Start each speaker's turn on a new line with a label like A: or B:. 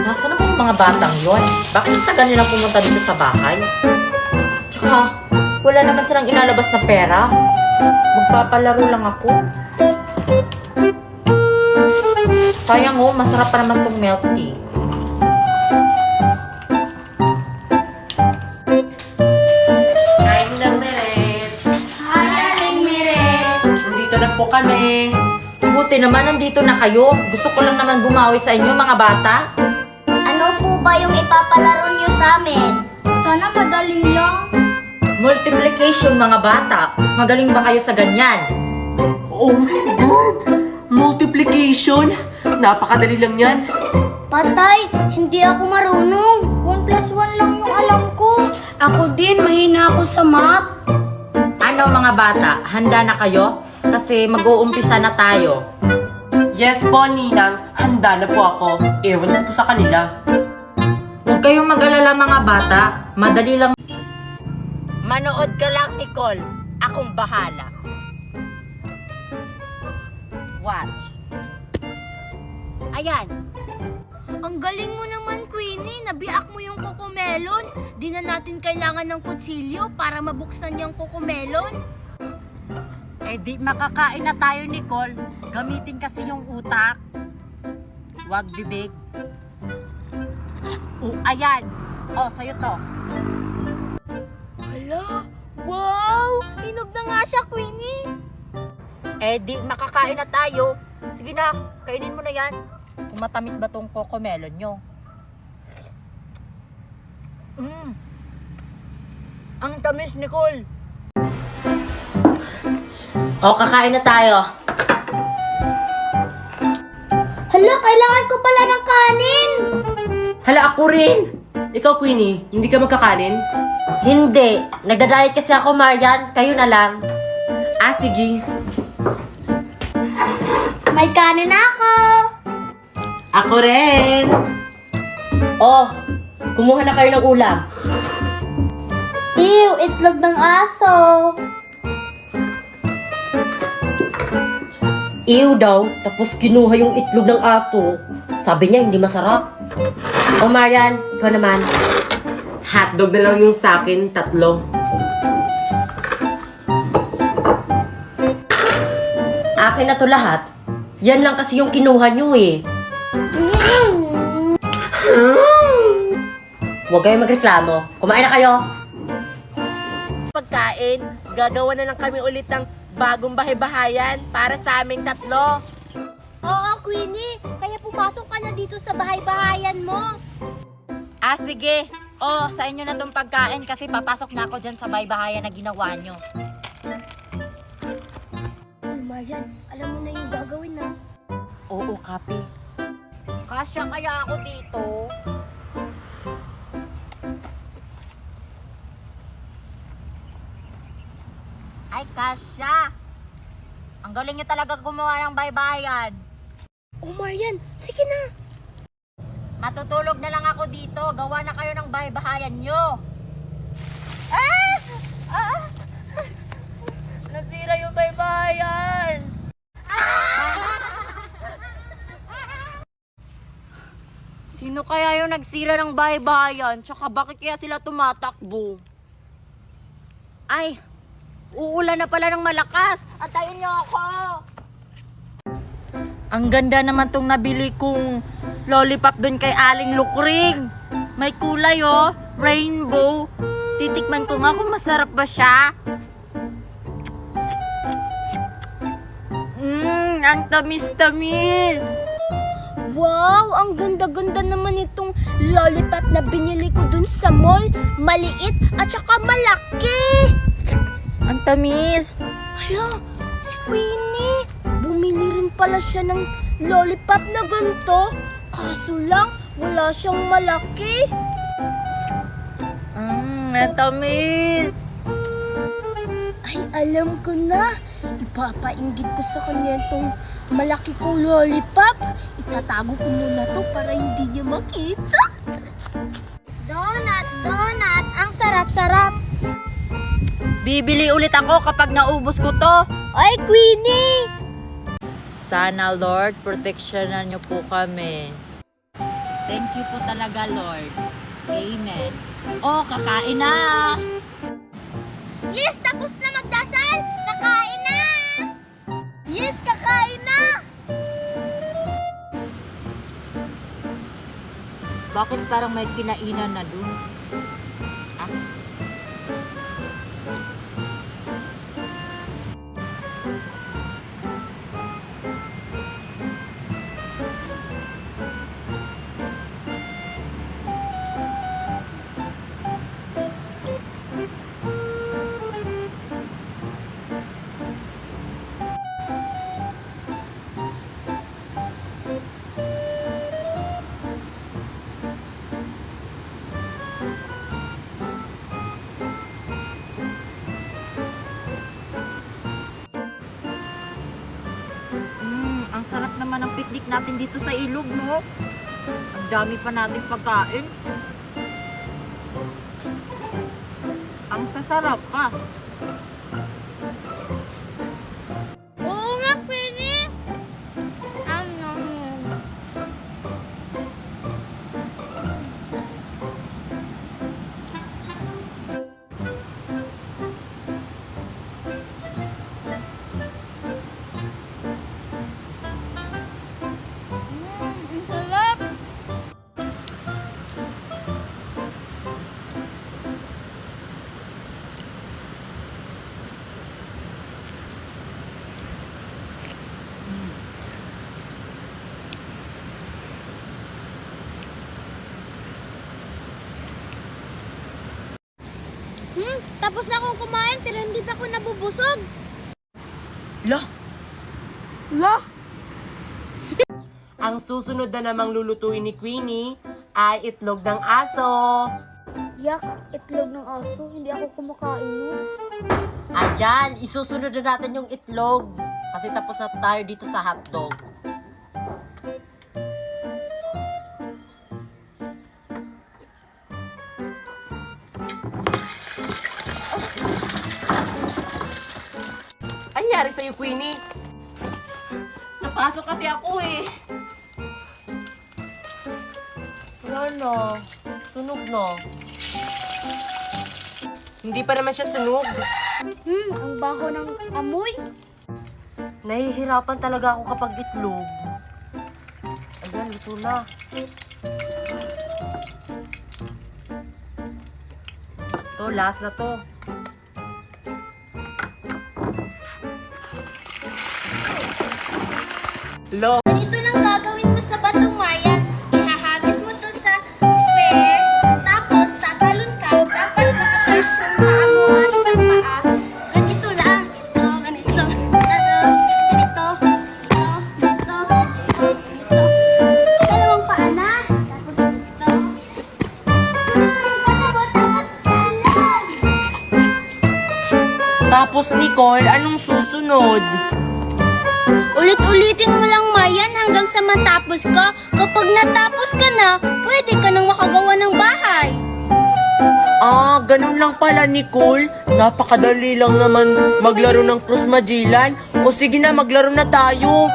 A: Nasaan na ba yung mga batang yon? Bakit ang tagal nilang pumunta dito sa bahay? Tsaka, wala naman silang ilalabas na pera. Magpapalaro lang ako. Sayang oh, masarap pa naman tong milk tea. Kain na, Meret.
B: Hi, Aling Miret.
A: Nandito na po kami. Buti naman nandito na kayo. Gusto ko lang naman bumawi sa inyo, mga bata.
B: Ano po ba yung ipapalaro niyo sa amin? Sana madali lang.
A: Multiplication, mga bata. Magaling ba kayo sa ganyan?
C: Oh my God! Multiplication? Napakadali lang yan.
B: Patay, hindi ako marunong. 1 plus 1 lang yung alam ko. Ako din, mahina ako sa math.
A: Ano, mga bata? Handa na kayo? Kasi mag-uumpisa na tayo.
C: Yes po, Ninang. Handa na po ako. Ewan ko po sa kanila.
A: Huwag kayong mag-alala, mga bata. Madali lang. Manood ka lang, Nicole. Akong bahala. Watch. Ayan.
D: Ang galing mo naman, Queenie. Nabiak mo yung kokomelon. Di na natin kailangan ng kutsilyo para mabuksan yung kokomelon.
A: Eh di makakain na tayo, Nicole. Gamitin kasi yung utak. Huwag bibig. Ayan. Oh, sa'yo to.
D: Hala! Wow! Hinog na nga siya, Queenie.
A: Eh di makakain na tayo. Sige na, kainin mo na yan. Kung matamis ba tong cocomelon nyo? Ang tamis, Nicole. O, kakain na tayo.
B: Hala, kailangan ko pala ng kanin.
C: Hala, ako rin! Ikaw, Queenie, hindi ka magkakanin?
A: Hindi. Nagda-diet kasi ako, Marian. Kayo na lang.
C: Ah, sige.
B: May kanin ako.
C: Ako rin!
A: Oh, kumuha na kayo ng ulam.
B: Ew, itlog ng aso.
A: Ew daw, tapos kinuha yung itlog ng aso. Sabi niya, hindi masarap. O, Marian, ikaw naman.
C: Hotdog na lang yung sakin, 3.
A: Akin na to lahat. Yan lang kasi yung kinuha nyo eh. Huwag kayong magreklamo. Kumain na kayo.
E: Pagkain, gagawa na lang kami ulit ng bagong bahay-bahayan para sa aming 3.
D: Oo, Queenie. Kaya pumasok ka na dito sa bahay-bahayan mo.
A: Ah, sige. Oh, sa inyo na tong pagkain kasi papasok na ako dyan sa bahay-bahayan na ginawa nyo.
D: Uy, Marian, alam mo na yung gagawin na.
A: Oo, Kapi. Kasya kaya ako dito? Ay, kasya! Ang galing niyo talaga gumawa ng bahay-bahayan.
D: Oh, Marian, sige na.
A: Matutulog na lang ako dito. Gawa na kayo ng bahay-bahayan nyo. Ah! Ah! Nasira yung bahay-bahayan. Sino kaya yung nagsira ng bahay-bahayan? Tsaka bakit kaya sila tumatakbo? Ay! Uulan na pala ng malakas. Antayin niyo ako. Ang ganda naman tong nabili kong lollipop doon kay Aling Lukring. May kulay oh, rainbow. Titikman ko nga kung masarap ba siya. Ang tamis-tamis.
D: Wow, ang ganda-ganda naman itong lollipop na binili ko dun sa mall. Maliit at saka malaki.
A: Ang tamis.
D: Hala, si Queenie. Bumili rin pala siya ng lollipop na ganito. Kaso lang, wala siyang malaki.
A: Ang tamis.
D: Ay, alam ko na. Ipapainggit ko sa kanya itong malaki kong lollipop. Itatago ko muna to para hindi niya makita.
B: Donut, donut. Ang sarap-sarap.
A: Bibili ulit ako kapag naubos ko to.
D: Ay, Queenie!
A: Sana Lord, proteksyonan niyo po kami. Thank you po talaga, Lord. Amen. Oh, kakain na!
B: Yes, tapos na magdasal! Kakain na! Yes, kakain na!
A: Bakit parang may kinainan na dun? Ah? Ang sarap naman ng picnic natin dito sa ilog, no? Ang dami pa nating pagkain. Ang sasarap pa.
B: Oo nga, pwede! Ano? Ang sarap! Tapos na akong kumain pero hindi pa ako nabubusog.
C: Lah! Lah! Ang susunod na namang lulutuin ni Queenie ay itlog ng aso.
B: Yak, itlog ng aso. Hindi ako kumakain nun.
A: Ayan, isusunod na natin yung itlog. Kasi tapos na tayo dito sa hotdog.
C: Anyari sa'yo, Queenie? Napasok kasi ako eh. Wala na. Sunog na. Hindi pa naman siya sunog.
B: Ang baho ng amoy.
C: Nahihirapan talaga ako kapag itlog. Ayan, luto na. To, last na to. Lo,
B: Ganito lang gagawin mo sa batong Marian. Ihahagis mo to sa square. Tapos, tatalon ka. Dapat nakatouch yung paa mo, isang paa. Ganito lang. Ito, ganito. Ganito. Ganito. Dalawang paa na. Tapos, ganito. Tapos, talan.
C: tapos Nicole, anong susunod?
B: Ulit-ulitin mo lang, Marian, hanggang sa matapos ka. Kapag natapos ka na, pwede ka nang makagawa ng bahay.
C: Ah, ganun lang pala, Nicole. Napakadali lang naman maglaro ng Cross Magellan. O sige na, maglaro na tayo.